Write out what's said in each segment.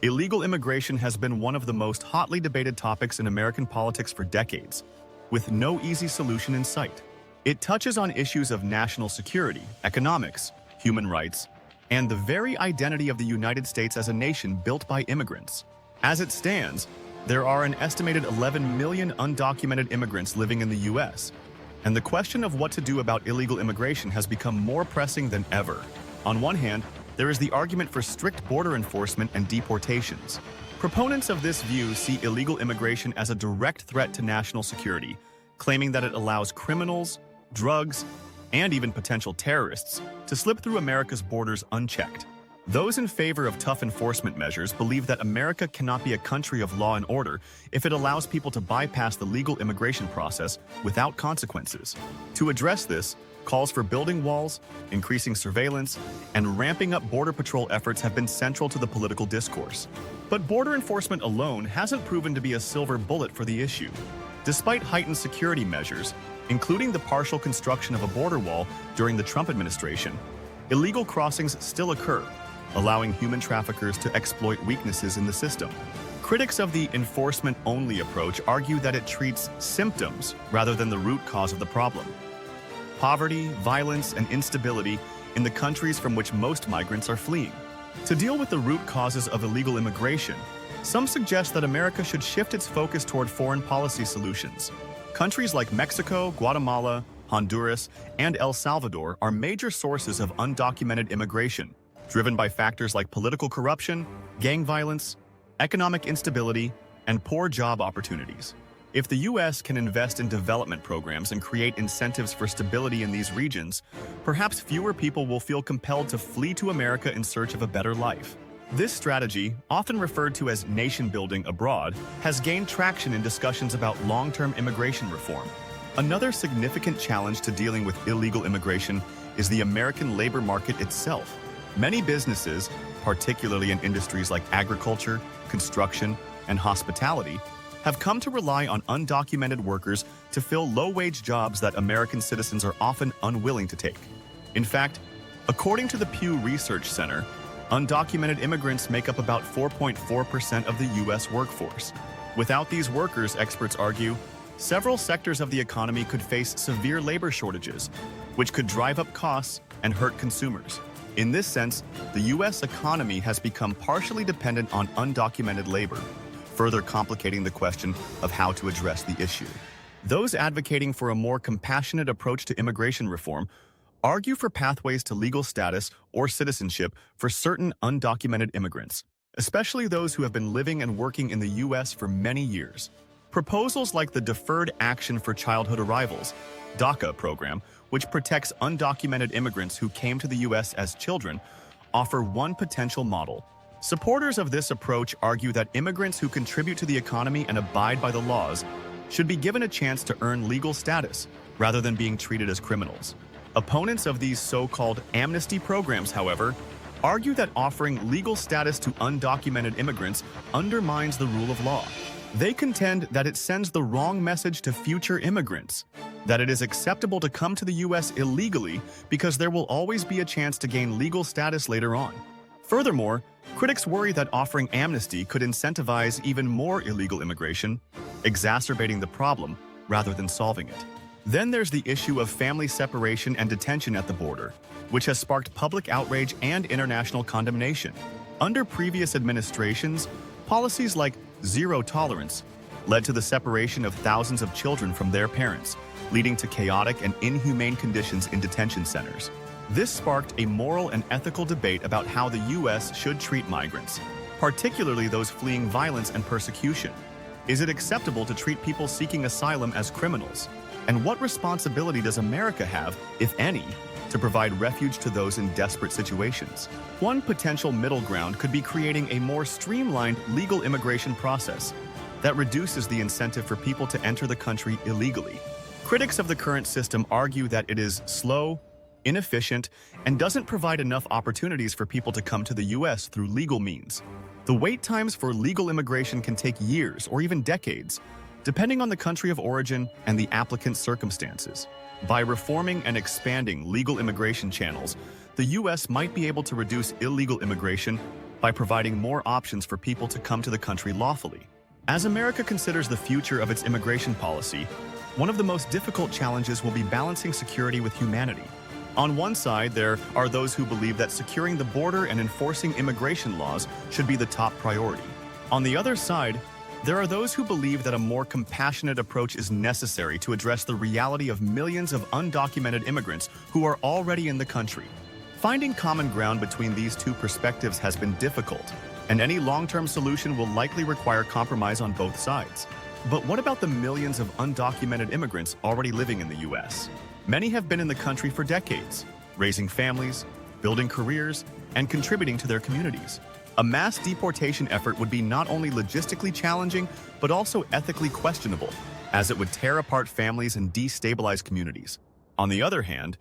Illegal immigration has been one of the most hotly debated topics in American politics for decades, with no easy solution in sight. It touches on issues of national security, economics, human rights, and the very identity of the United States as a nation built by immigrants. As it stands, there are an estimated 11 million undocumented immigrants living in the U.S., and the question of what to do about illegal immigration has become more pressing than ever. On one hand, there is the argument for strict border enforcement and deportations. Proponents of this view see illegal immigration as a direct threat to national security, claiming that it allows criminals, drugs, and even potential terrorists to slip through America's borders unchecked. Those in favor of tough enforcement measures believe that America cannot be a country of law and order if it allows people to bypass the legal immigration process without consequences. To address this, calls for building walls, increasing surveillance, and ramping up border patrol efforts have been central to the political discourse. But border enforcement alone hasn't proven to be a silver bullet for the issue. Despite heightened security measures, including the partial construction of a border wall during the Trump administration, illegal crossings still occur, allowing human traffickers to exploit weaknesses in the system. Critics of the enforcement-only approach argue that it treats symptoms rather than the root cause of the problem. Poverty, violence, and instability in the countries from which most migrants are fleeing. To deal with the root causes of illegal immigration, some suggest that America should shift its focus toward foreign policy solutions. Countries like Mexico, Guatemala, Honduras, and El Salvador are major sources of undocumented immigration, driven by factors like political corruption, gang violence, economic instability, and poor job opportunities. If the U.S. can invest in development programs and create incentives for stability in these regions, perhaps fewer people will feel compelled to flee to America in search of a better life. This strategy, often referred to as nation-building abroad, has gained traction in discussions about long-term immigration reform. Another significant challenge to dealing with illegal immigration is the American labor market itself. Many businesses, particularly in industries like agriculture, construction, and hospitality, have come to rely on undocumented workers to fill low-wage jobs that American citizens are often unwilling to take. In fact, according to the Pew Research Center, undocumented immigrants make up about 4.4% of the U.S. workforce. Without these workers, experts argue, several sectors of the economy could face severe labor shortages, which could drive up costs and hurt consumers. In this sense, the U.S. economy has become partially dependent on undocumented labor, further complicating the question of how to address the issue. Those advocating for a more compassionate approach to immigration reform argue for pathways to legal status or citizenship for certain undocumented immigrants, especially those who have been living and working in the U.S. for many years. Proposals like the Deferred Action for Childhood Arrivals (DACA) program, which protects undocumented immigrants who came to the U.S. as children, offer one potential model. Supporters of this approach argue that immigrants who contribute to the economy and abide by the laws should be given a chance to earn legal status rather than being treated as criminals. Opponents of these so-called amnesty programs, however, argue that offering legal status to undocumented immigrants undermines the rule of law. They contend that it sends the wrong message to future immigrants, that it is acceptable to come to the U.S. illegally because there will always be a chance to gain legal status later on. Furthermore, critics worry that offering amnesty could incentivize even more illegal immigration, exacerbating the problem rather than solving it. Then there's the issue of family separation and detention at the border, which has sparked public outrage and international condemnation. Under previous administrations, policies like zero tolerance led to the separation of thousands of children from their parents, leading to chaotic and inhumane conditions in detention centers. This sparked a moral and ethical debate about how the U.S. should treat migrants, particularly those fleeing violence and persecution. Is it acceptable to treat people seeking asylum as criminals? And what responsibility does America have, if any, to provide refuge to those in desperate situations? One potential middle ground could be creating a more streamlined legal immigration process that reduces the incentive for people to enter the country illegally. Critics of the current system argue that it is slow, inefficient, and doesn't provide enough opportunities for people to come to the U.S. through legal means. The wait times for legal immigration can take years or even decades, depending on the country of origin and the applicant's circumstances. By reforming and expanding legal immigration channels, the U.S. might be able to reduce illegal immigration by providing more options for people to come to the country lawfully. As America considers the future of its immigration policy, one of the most difficult challenges will be balancing security with humanity. On one side, there are those who believe that securing the border and enforcing immigration laws should be the top priority. On the other side, there are those who believe that a more compassionate approach is necessary to address the reality of millions of undocumented immigrants who are already in the country. Finding common ground between these two perspectives has been difficult, and any long-term solution will likely require compromise on both sides. But what about the millions of undocumented immigrants already living in the U.S.? Many have been in the country for decades, raising families, building careers, and contributing to their communities. A mass deportation effort would be not only logistically challenging, but also ethically questionable, as it would tear apart families and destabilize communities. On the other hand,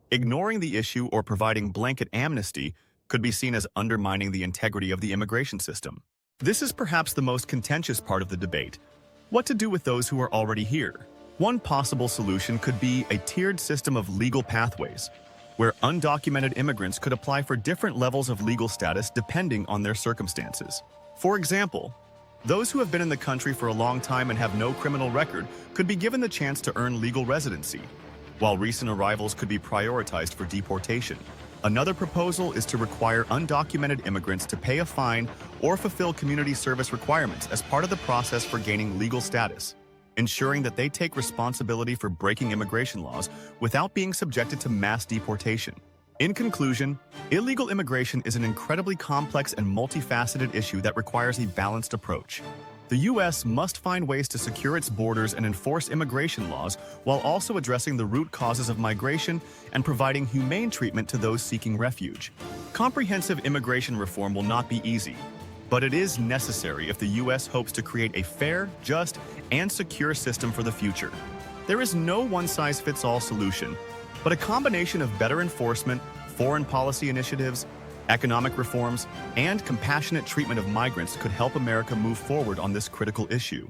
ignoring the issue or providing blanket amnesty could be seen as undermining the integrity of the immigration system. This is perhaps the most contentious part of the debate: what to do with those who are already here. One possible solution could be a tiered system of legal pathways, where undocumented immigrants could apply for different levels of legal status depending on their circumstances. For example, those who have been in the country for a long time and have no criminal record could be given the chance to earn legal residency, while recent arrivals could be prioritized for deportation. Another proposal is to require undocumented immigrants to pay a fine or fulfill community service requirements as part of the process for gaining legal status, ensuring that they take responsibility for breaking immigration laws without being subjected to mass deportation. In conclusion, illegal immigration is an incredibly complex and multifaceted issue that requires a balanced approach. The U.S. must find ways to secure its borders and enforce immigration laws while also addressing the root causes of migration and providing humane treatment to those seeking refuge. Comprehensive immigration reform will not be easy, but it is necessary if the U.S. hopes to create a fair, just, and secure system for the future. There is no one-size-fits-all solution, but a combination of better enforcement, foreign policy initiatives, economic reforms, and compassionate treatment of migrants could help America move forward on this critical issue.